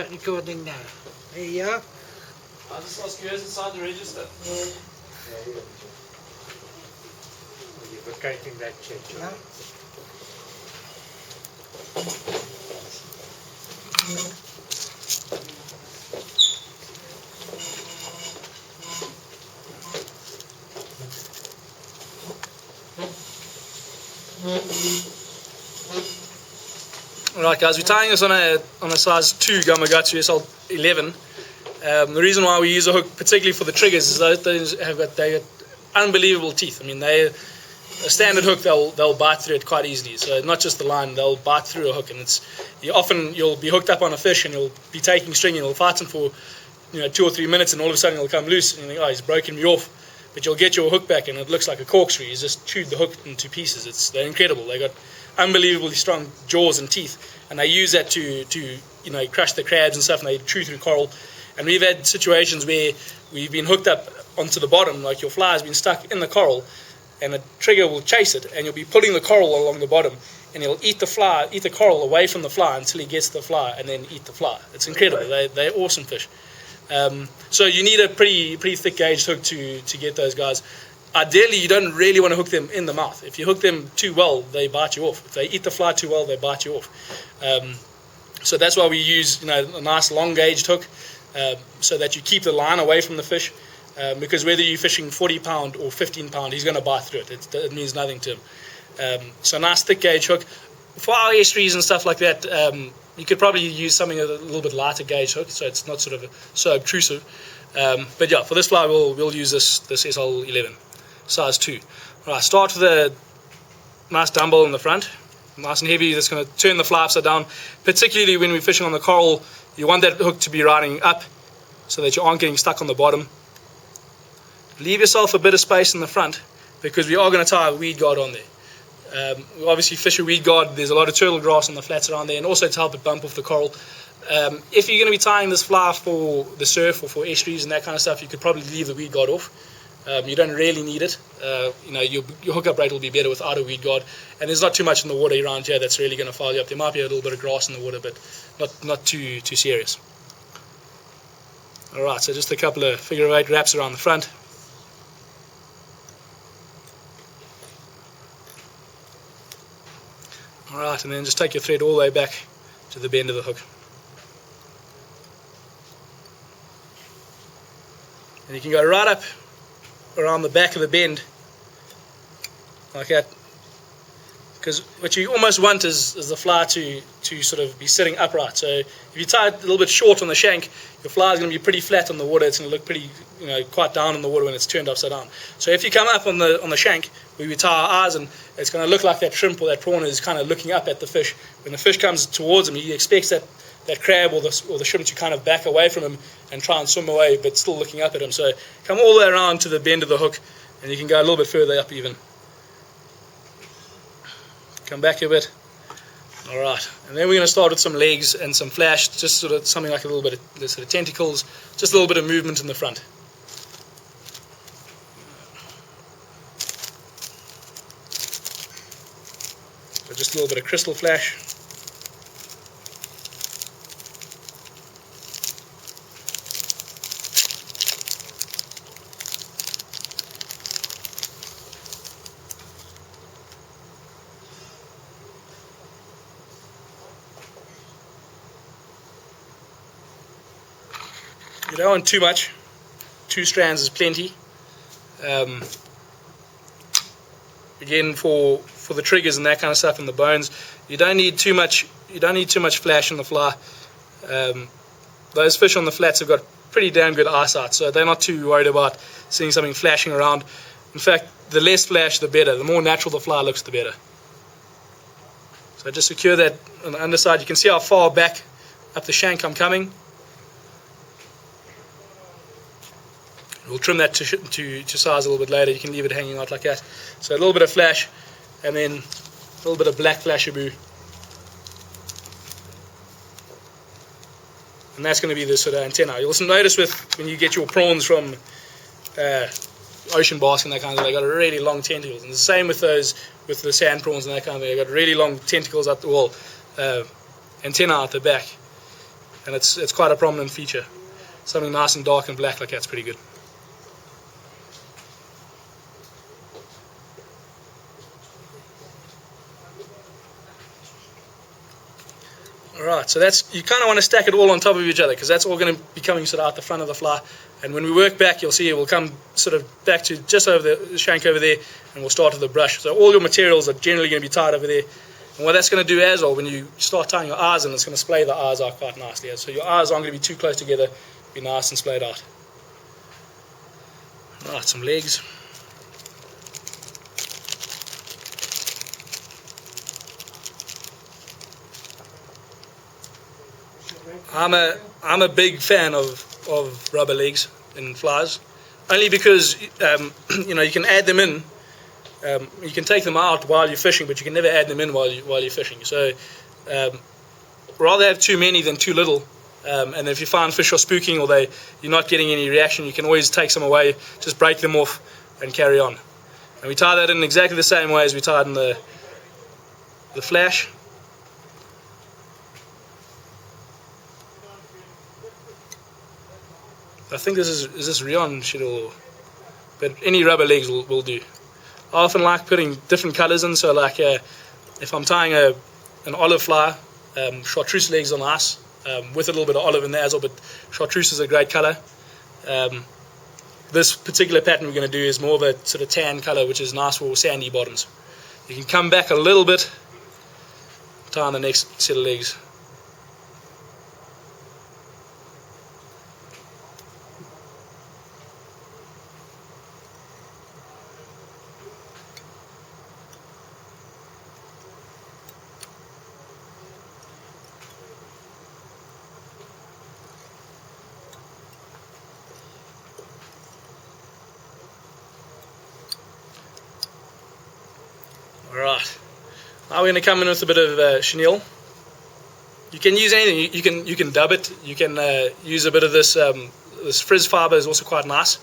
Recording now. There you are. I'll just ask you, who's inside the register? You're vacating that check. Yeah. Alright guys, we're tying this on a size 2 Gamakatsu SL 11. The reason why we use a hook, particularly for the triggers, is that they got unbelievable teeth. I mean, a standard hook, they'll bite through it quite easily. So not just the line, they'll bite through a hook, and you'll be hooked up on a fish and you'll be taking string and you'll fight him for 2 or 3 minutes, and all of a sudden he'll come loose and you think, oh, he's broken me off. But you'll get your hook back and it looks like a corkscrew. He's just chewed the hook into pieces. They're incredible. They got unbelievably strong jaws and teeth, and they use that to crush the crabs and stuff, and they chew through coral. And we've had situations where we've been hooked up onto the bottom, like your fly has been stuck in the coral, and a trigger will chase it, and you'll be pulling the coral along the bottom, and he'll eat the coral away from the fly until he gets to the fly, and then eat the fly. It's incredible. They're awesome fish. So you need a pretty thick gauge hook to get those guys. Ideally, you don't really want to hook them in the mouth. If you hook them too well, they bite you off. If they eat the fly too well, they bite you off. So that's why we use a nice long gauged hook, so that you keep the line away from the fish. Because whether you're fishing 40 pound or 15 pound, he's going to bite through it. It means nothing to him. So a nice thick gauge hook. For our estuaries and stuff like that, you could probably use something a little bit lighter gauge hook, so it's not sort of so obtrusive. But yeah, for this fly, we'll use this SL11, size 2. Right, start with a nice dumbbell in the front, nice and heavy. That's going to turn the fly upside down. Particularly when we're fishing on the coral, you want that hook to be riding up so that you aren't getting stuck on the bottom. Leave yourself a bit of space in the front, because we are going to tie a weed guard on there. We obviously fish a weed guard. There's a lot of turtle grass on the flats around there, and also to help it bump off the coral. If you're going to be tying this fly for the surf or for estuaries and that kind of stuff, you could probably leave the weed guard off. You don't really need it. Your hookup rate will be better without a weed guard, and there's not too much in the water around here that's really going to foul you up. There might be a little bit of grass in the water, but not too serious. Alright, so just a couple of figure 8 wraps around the front. Alright, and then just take your thread all the way back to the bend of the hook. And you can go right up around the back of the bend, like that. Because what you almost want is the fly to sort of be sitting upright. So if you tie it a little bit short on the shank, your fly is going to be pretty flat on the water. It's going to look pretty, quite down in the water when it's turned upside down. So if you come up on the shank, where we tie our eyes, and it's going to look like that shrimp or that prawn is kind of looking up at the fish. When the fish comes towards him, he expects that crab or the shrimp to kind of back away from him and try and swim away, but still looking up at him. So come all the way around to the bend of the hook, and you can go a little bit further up even. Come back a bit. Alright, and then we're going to start with some legs and some flash, just sort of something like a little bit of sort of tentacles, just a little bit of movement in the front. So just a little bit of crystal flash. You don't want too much. 2 strands is plenty. Again, for the triggers and that kind of stuff and the bones, you don't need too much. You don't need too much flash in the fly. Those fish on the flats have got pretty damn good eyesight, so they're not too worried about seeing something flashing around. In fact, the less flash, the better. The more natural the fly looks, the better. So just secure that on the underside. You can see how far back up the shank I'm coming. We'll trim that to size a little bit later. You can leave it hanging out like that. So a little bit of flash, and then a little bit of black flashaboo. And that's going to be the sort of antenna. You'll also notice when you get your prawns from ocean basket and that kind of thing, they got really long tentacles. And the same with the sand prawns and that kind of thing. They got really long tentacles up the wall, antenna out the back. and it's quite a prominent feature. Something nice and dark and black like that's pretty good. Alright, so that's, you kind of want to stack it all on top of each other, because that's all going to be coming sort of out the front of the fly. And when we work back, you'll see it will come sort of back to just over the shank over there, and we'll start with the brush. So all your materials are generally going to be tied over there. And what that's going to do as well, when you start tying your eyes in, it's going to splay the eyes out quite nicely. So your eyes aren't going to be too close together, be nice and splayed out. Alright, some legs. I'm a big fan of rubber legs in flies, only because you know, you can add them in, you can take them out while you're fishing, but you can never add them in while you're fishing. So rather have too many than too little. And if you find fish are spooking or you're not getting any reaction, you can always take some away, just break them off and carry on. And we tie that in exactly the same way as we tied in the flash. I think this is rayon shit, but any rubber legs will do. I often like putting different colors in, so like if I'm tying an olive fly, chartreuse legs are nice, with a little bit of olive in there as well, but chartreuse is a great color. This particular pattern we're going to do is more of a sort of tan color, which is nice for sandy bottoms. You can come back a little bit, tie on the next set of legs. Alright, now we're going to come in with a bit of chenille. You can use anything. You can dub it. You can use a bit of this this frizz fiber is also quite nice.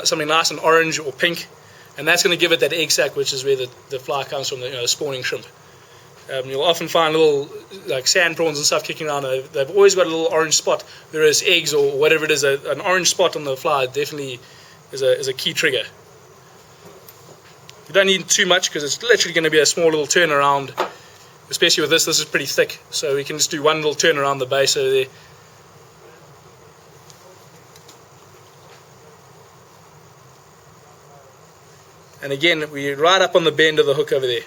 Something nice and orange or pink, and that's going to give it that egg sac, which is where the fly comes from, the spawning shrimp. You'll often find little like sand prawns and stuff kicking around. They've always got a little orange spot, whereas eggs or whatever it is, an orange spot on the fly definitely is a key trigger. You don't need too much because it's literally going to be a small little turn around, especially with this is pretty thick, so we can just do one little turn around the base over there. And again, we're right up on the bend of the hook over there.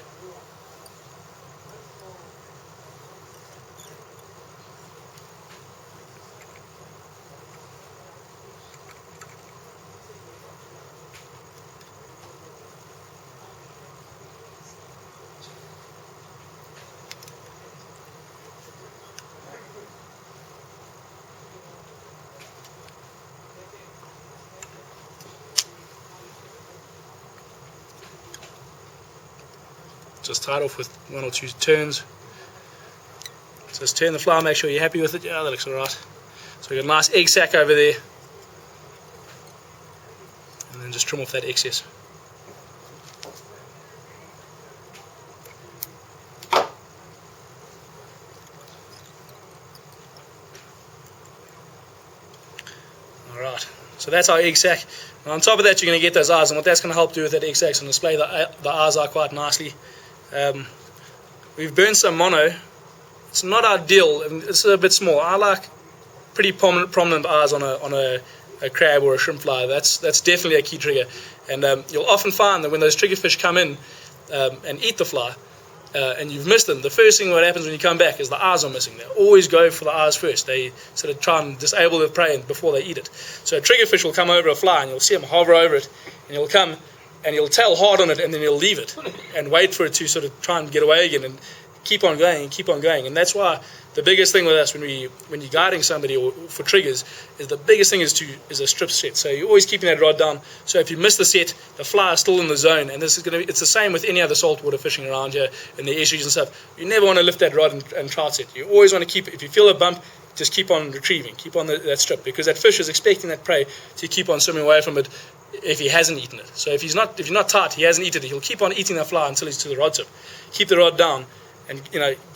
Just tie it off with one or two turns. So just turn the fly, make sure you're happy with it. Yeah, that looks alright. So we've got a nice egg sac over there. And then just trim off that excess. Alright, so that's our egg sac. And on top of that, you're going to get those eyes, and what that's going to help do with that egg sac is display the eyes out quite nicely. We've burned some mono. It's not ideal, it's a bit small. I like pretty prominent eyes on a crab or a shrimp fly. That's definitely a key trigger. And you'll often find that when those triggerfish come in and eat the fly, and you've missed them, the first thing that happens when you come back is the eyes are missing. They always go for the eyes first. They sort of try and disable the prey before they eat it. So a triggerfish will come over a fly, and you'll see him hover over it, and he'll come and he'll tail hard on it, and then he'll leave it and wait for it to sort of try and get away again, and keep on going and keep on going. And that's why the biggest thing with us when you're guiding somebody or for triggers is the biggest thing is a strip set. So you're always keeping that rod down. So if you miss the set, the fly is still in the zone. And this is it's the same with any other saltwater fishing around here in the estuaries and stuff. You never want to lift that rod and trout set. You always want to keep it. If you feel a bump, just keep on retrieving, keep on that strip, because that fish is expecting that prey to keep on swimming away from it if he hasn't eaten it. So if you're not tight, he hasn't eaten it, he'll keep on eating that fly until he's to the rod tip. Keep the rod down and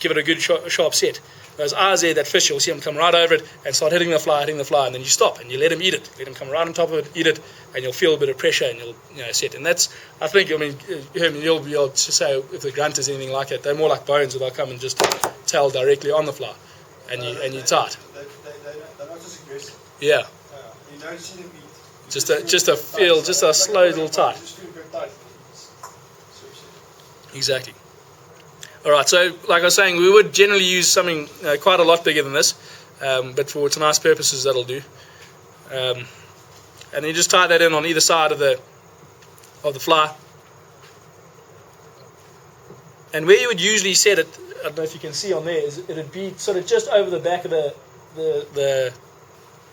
give it a good sharp set. those eyes there, that fish, you'll see them come right over it and start hitting the fly, and then you stop and you let him eat it. Let him come right on top of it, eat it, and you'll feel a bit of pressure and you'll set. And that's, I think, you'll be able to say if the grunt is anything like it. They're more like bones, where they'll come and just tail directly on the fly, and you tie it. They're not just aggressive. Yeah. You don't see them eat. Just a slow little tie. Just feel a bit tight. Exactly. All right, so like I was saying, we would generally use something quite a lot bigger than this, but for tonight's purposes, that'll do. And then you just tie that in on either side of the fly. And where you would usually set it, I don't know if you can see on there, is it would be sort of just over the back of the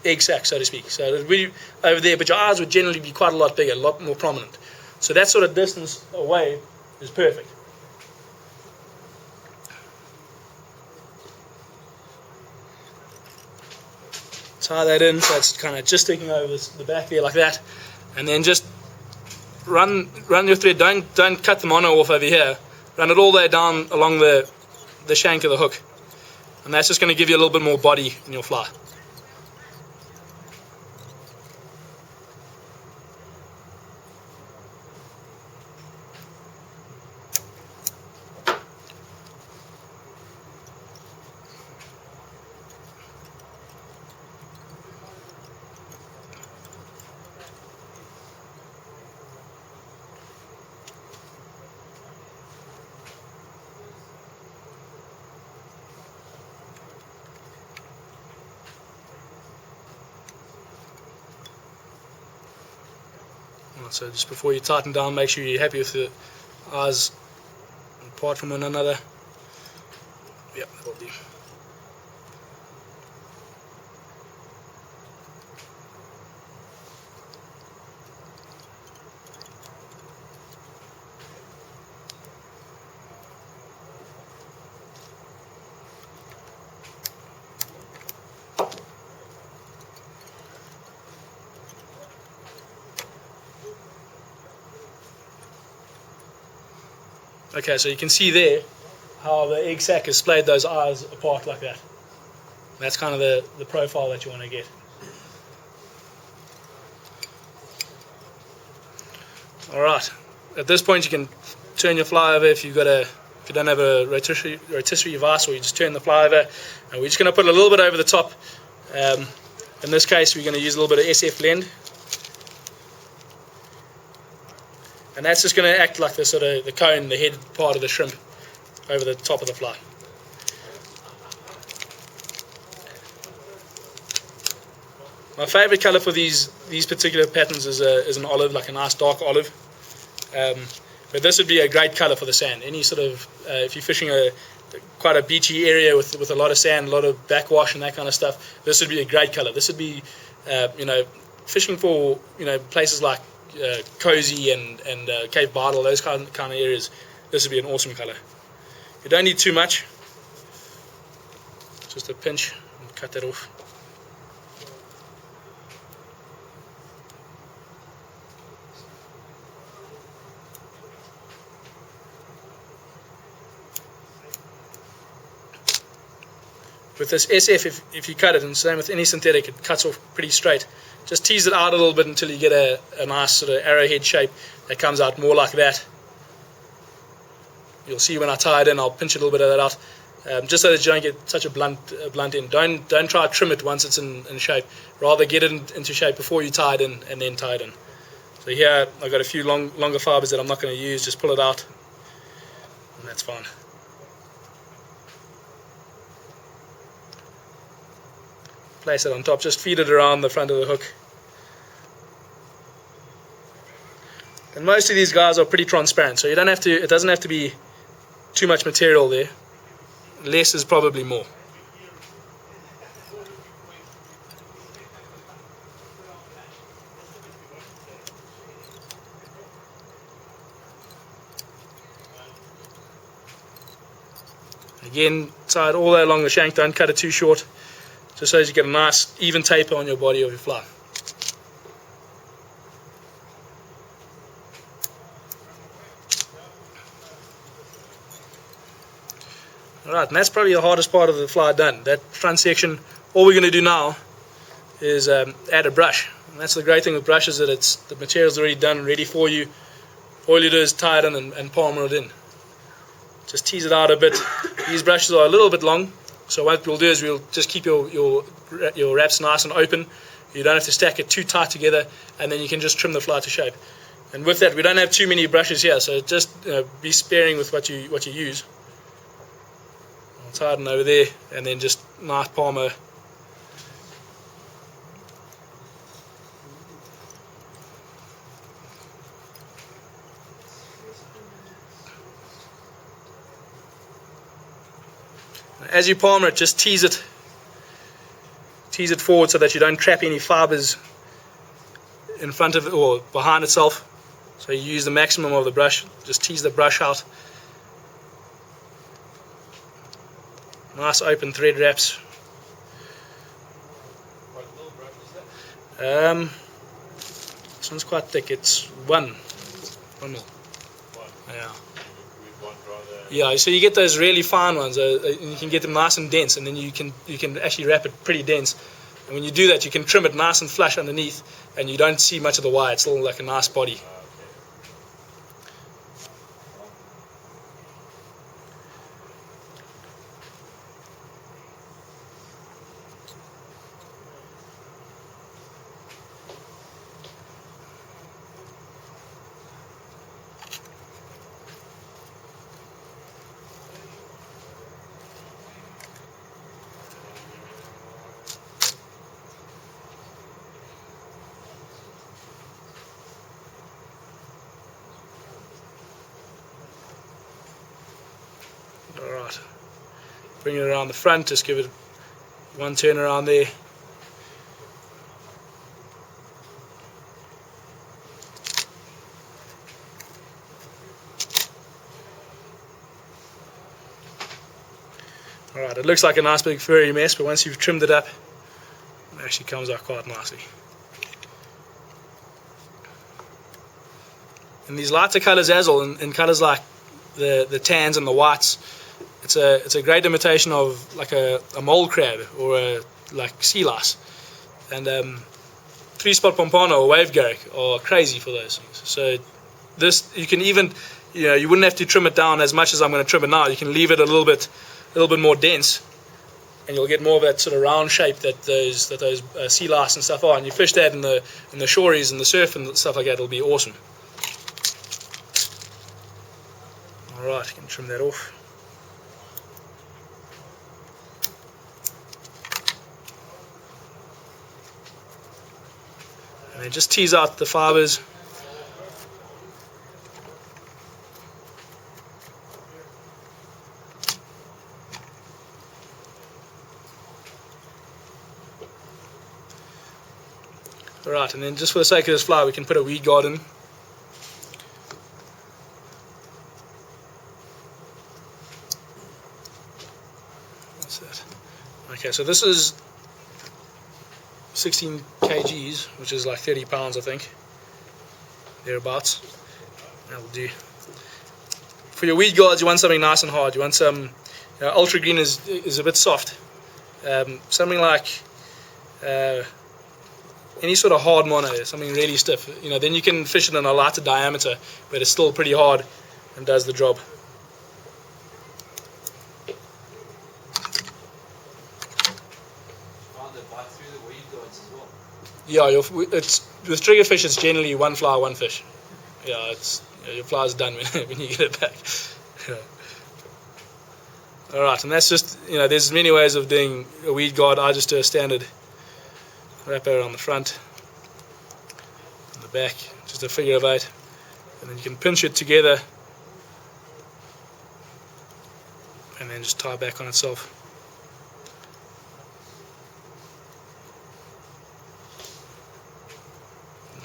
egg sac, so to speak. So it would be over there, but your eyes would generally be quite a lot bigger, a lot more prominent. So that sort of distance away is perfect. Tie that in, so it's kind of just sticking over the back there like that, and then just run your thread. Don't cut the mono off over here. Run it all the way down along the shank of the hook, and that's just going to give you a little bit more body in your fly. So just before you tighten down, make sure you're happy with the eyes apart from one another. Yeah, that'll do. Okay, so you can see there how the egg sac has splayed those eyes apart like that. That's kind of the profile that you want to get. All right. At this point, you can turn your fly over if you don't have a rotisserie vise, or you just turn the fly over. And we're just going to put a little bit over the top. In this case, we're going to use a little bit of SF blend. And that's just going to act like the cone, the head part of the shrimp over the top of the fly. My favorite color for these particular patterns is an olive, like a nice dark olive. But this would be a great color for the sand. Any sort of, if you're fishing quite a beachy area with a lot of sand, a lot of backwash and that kind of stuff, this would be a great color. This would be, fishing for, places like Cozy and Cape Bardal, those kind of areas. This would be an awesome color. You don't need too much. Just a pinch and cut that off. With this SF, if you cut it, and same with any synthetic, it cuts off pretty straight. Just tease it out a little bit until you get a nice sort of arrowhead shape that comes out more like that. You'll see when I tie it in, I'll pinch a little bit of that out, just so that you don't get such a blunt end. Don't try to trim it once it's in shape. Rather get it into shape before you tie it in, and then tie it in. So here I've got a few longer fibers that I'm not going to use. Just pull it out, and that's fine. Place it on top, just feed it around the front of the hook. And most of these guys are pretty transparent, so it doesn't have to be too much material there. Less is probably more. Again, tie it all the way along the shank, don't cut it too short, just so as you get a nice even taper on your body of your fly. Alright, and that's probably the hardest part of the fly done. That front section, all we're going to do now is add a brush. And that's the great thing with brushes, that the material's already done, ready for you. All you do is tie it in and palmer it in. Just tease it out a bit. These brushes are a little bit long, so what we'll do is we'll just keep your wraps nice and open. You don't have to stack it too tight together, and then you can just trim the fly to shape. And with that, we don't have too many brushes here, so just be sparing with what you use. I'll tighten over there, and then just nice palmer. As you palmer it, just tease it forward so that you don't trap any fibers in front of it or behind itself. So you use the maximum of the brush. Just tease the brush out. Nice open thread wraps. What little brush is that? This one's quite thick. It's one mil. Yeah. We'd want rather. Yeah, so you get those really fine ones, you can get them nice and dense, and then you can actually wrap it pretty dense. And when you do that, you can trim it nice and flush underneath, and you don't see much of the wire. It's still like a nice body. Alright, bring it around the front, just give it one turn around there. Alright, it looks like a nice big furry mess, but once you've trimmed it up, it actually comes out quite nicely. And these lighter colours as well, in colours like the tans and the whites, it's a great imitation of like a mole crab or a like sea lice. And 3-spot pompano or wave garrick are crazy for those things. So this, you can even, you wouldn't have to trim it down as much as I'm going to trim it now. You can leave it a little bit more dense, and you'll get more of that sort of round shape that those sea lice and stuff are. And you fish that in the shories and the surf and stuff like that, it'll be awesome. Alright, you can trim that off. And then just tease out the fibers. Alright, and then just for the sake of this fly, we can put a weed guard in. Okay, so this is 16 kgs, which is like 30 pounds, I think, thereabouts. That'll do. For your weed guards, you want something nice and hard. You want some, ultra green is a bit soft. Something like any sort of hard mono, something really stiff. Then you can fish it in a lighter diameter, but it's still pretty hard and does the job. Yeah, it's with triggerfish. It's generally one fly, one fish. Yeah, your fly's done when you get it back. All right, and that's just there's many ways of doing a weed guard. I just do a standard wrapper on the front, on the back, just a figure of 8, and then you can pinch it together, and then just tie back on itself.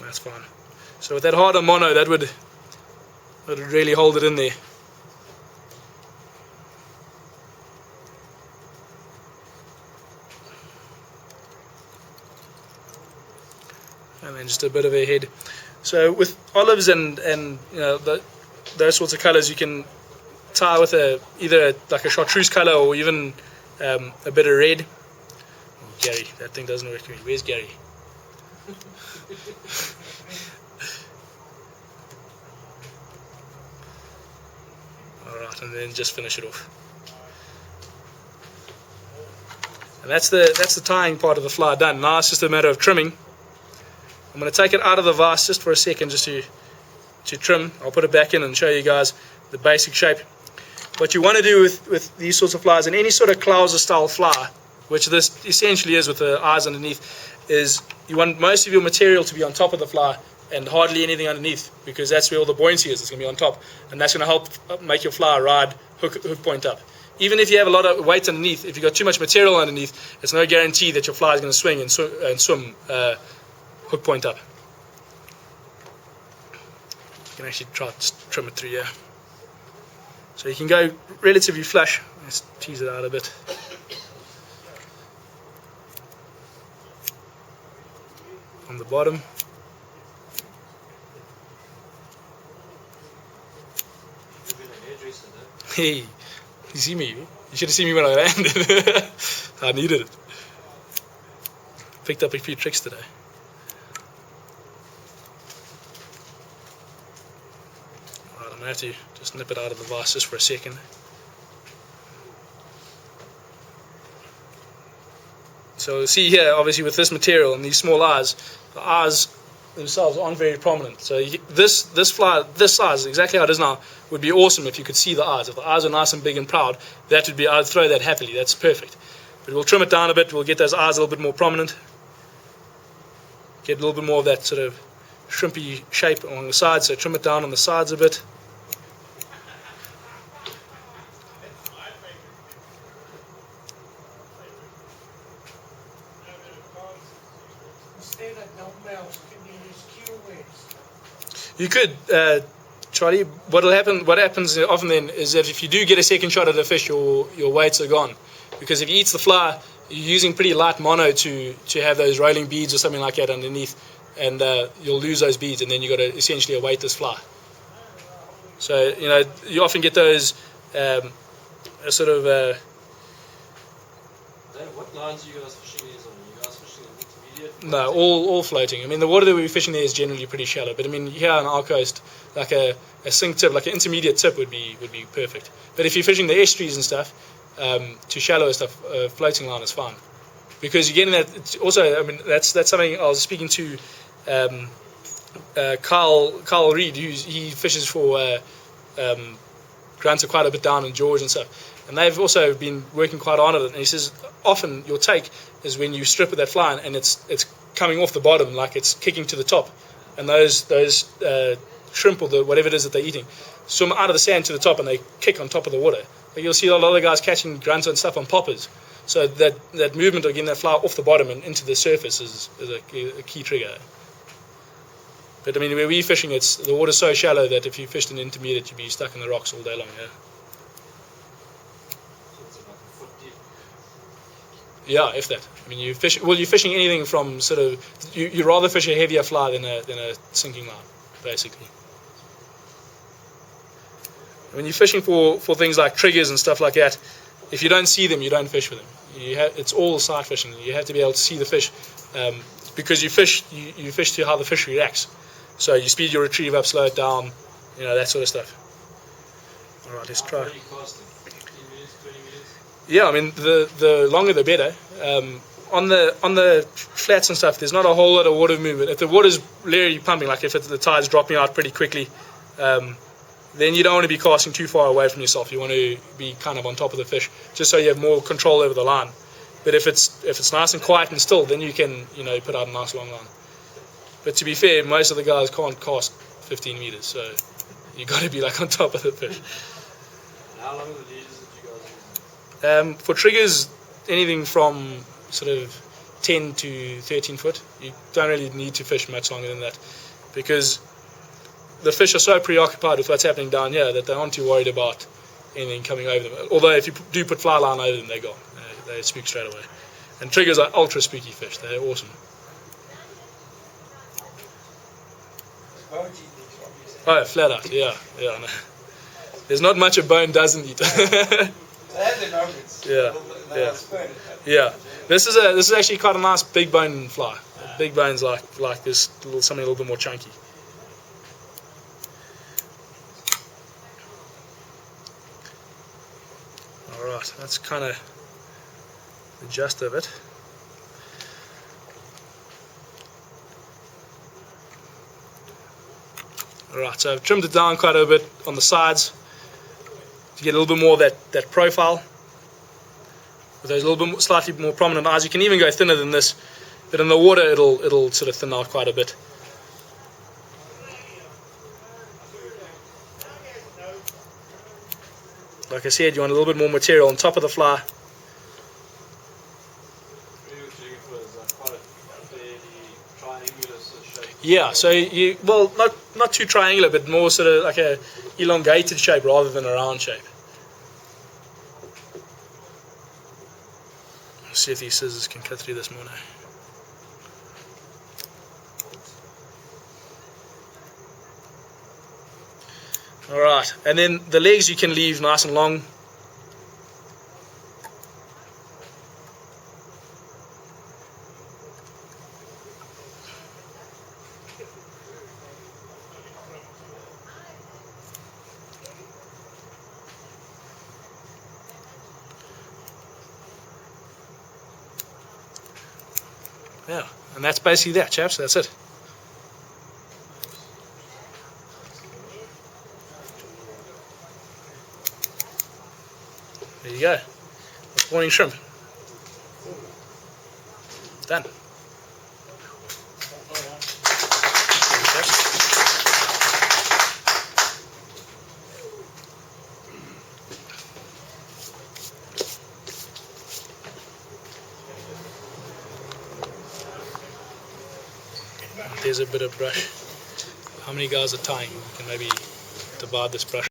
That's fine. So with that harder mono, that would really hold it in there. And then just a bit of a head. So with olives and those sorts of colours, you can tie with either like a chartreuse color or even a bit of red. Oh, Gary, that thing doesn't work for me. Where's Gary? Alright, and then just finish it off. And that's the tying part of the fly done. Now it's just a matter of trimming. I'm going to take it out of the vise just for a second just to trim. I'll put it back in and show you guys the basic shape. What you want to do with these sorts of flies and any sort of Klauser style fly, which this essentially is with the eyes underneath, is you want most of your material to be on top of the fly and hardly anything underneath, because that's where all the buoyancy is. It's going to be on top, and that's going to help make your fly ride hook point up. Even if you have a lot of weight underneath, if you've got too much material underneath, it's no guarantee that your fly is going to swing and swim hook point up. You can actually try to trim it through here. So you can go relatively flush. Let's tease it out a bit. On the bottom. Hey, you see me? You should have seen me when I landed. I needed it. Picked up a few tricks today. Alright, I'm going to have to just nip it out of the vise just for a second. So see here, obviously with this material and these small eyes, the eyes themselves aren't very prominent. So this fly, this size, exactly how it is now, would be awesome if you could see the eyes. If the eyes are nice and big and proud, that would be, I'd throw that happily. That's perfect. But we'll trim it down a bit. We'll get those eyes a little bit more prominent. Get a little bit more of that sort of shrimpy shape along the sides. So trim it down on the sides a bit. You could, Charlie. What happens often then is that if you do get a second shot at a fish, your weights are gone, because if he eats the fly, you're using pretty light mono to have those rolling beads or something like that underneath, and you'll lose those beads, and then you got to essentially a weightless fly. So you often get those sort of. What lines are you guys fishing these on? Are you guys fishing intermediate? No, all floating. I mean, the water that we're fishing there is generally pretty shallow. But I mean, here on our coast, like a sink tip, like an intermediate tip would be perfect. But if you're fishing the estuaries and stuff, to shallow stuff, floating line is fine, because you're getting that. It's also, I mean, that's something I was speaking to Carl Reed, he fishes for Granta quite a bit down in George and stuff, and they've also been working quite on it. And he says often your take is when you strip with that fly and it's coming off the bottom, like it's kicking to the top, and those shrimp or whatever it is that they're eating swim out of the sand to the top and they kick on top of the water. Like you'll see a lot of guys catching grunts and stuff on poppers. So that movement of getting that fly off the bottom and into the surface is a key trigger. But I mean, where we're fishing, the water's so shallow that if you fished an intermediate, you'd be stuck in the rocks all day long. Yeah. So it's about a foot deep. Yeah, if that. I mean, you're fishing anything from sort of. You rather fish a heavier fly than a sinking line, basically. When you're fishing for things like triggers and stuff like that, if you don't see them, you don't fish with them. It's all sight fishing. You have to be able to see the fish, because you fish to how the fish reacts. So you speed your retrieve up, slow it down, that sort of stuff. All right, let's try. How are you casting? 15 minutes, 20 minutes? Yeah, I mean the longer the better. On the flats and stuff, there's not a whole lot of water movement. If the water's literally pumping, like if the tide's dropping out pretty quickly, then you don't want to be casting too far away from yourself. You want to be kind of on top of the fish, just so you have more control over the line. But if it's nice and quiet and still, then you can put out a nice long line. But to be fair, most of the guys can't cast 15 meters, so you got to be like on top of the fish. And how long are the leaders that you guys are using? For triggers, anything from sort of 10 to 13 foot. You don't really need to fish much longer than that, because the fish are so preoccupied with what's happening down here that they aren't too worried about anything coming over them. Although if you do put fly line over them, they're gone. They spook straight away. And triggers are ultra spooky fish. They're awesome. Oh, flat out. Yeah. No. There's not much a bone doesn't eat. They have their moments. Yeah, They yeah. are spurned. Yeah, this is actually quite a nice big bone fly. Big bones like this, something a little bit more chunky. All right, that's kind of the gist of it. All right, so I've trimmed it down quite a bit on the sides to get a little bit more of that profile. With those little bit more, slightly more prominent eyes. You can even go thinner than this, but in the water it'll sort of thin out quite a bit. Like I said, you want a little bit more material on top of the fly. Really what you're looking for is like quite a fairly triangular sort of shape. Yeah, so you not too triangular, but more sort of like a elongated shape rather than a round shape. Let's see if these scissors can cut through this mono. Alright, and then the legs you can leave nice and long. Yeah, and that's basically that, chaps. That's it. There you go. Morning shrimp. Done. There's a bit of brush. How many guys are tying? You can maybe divide this brush.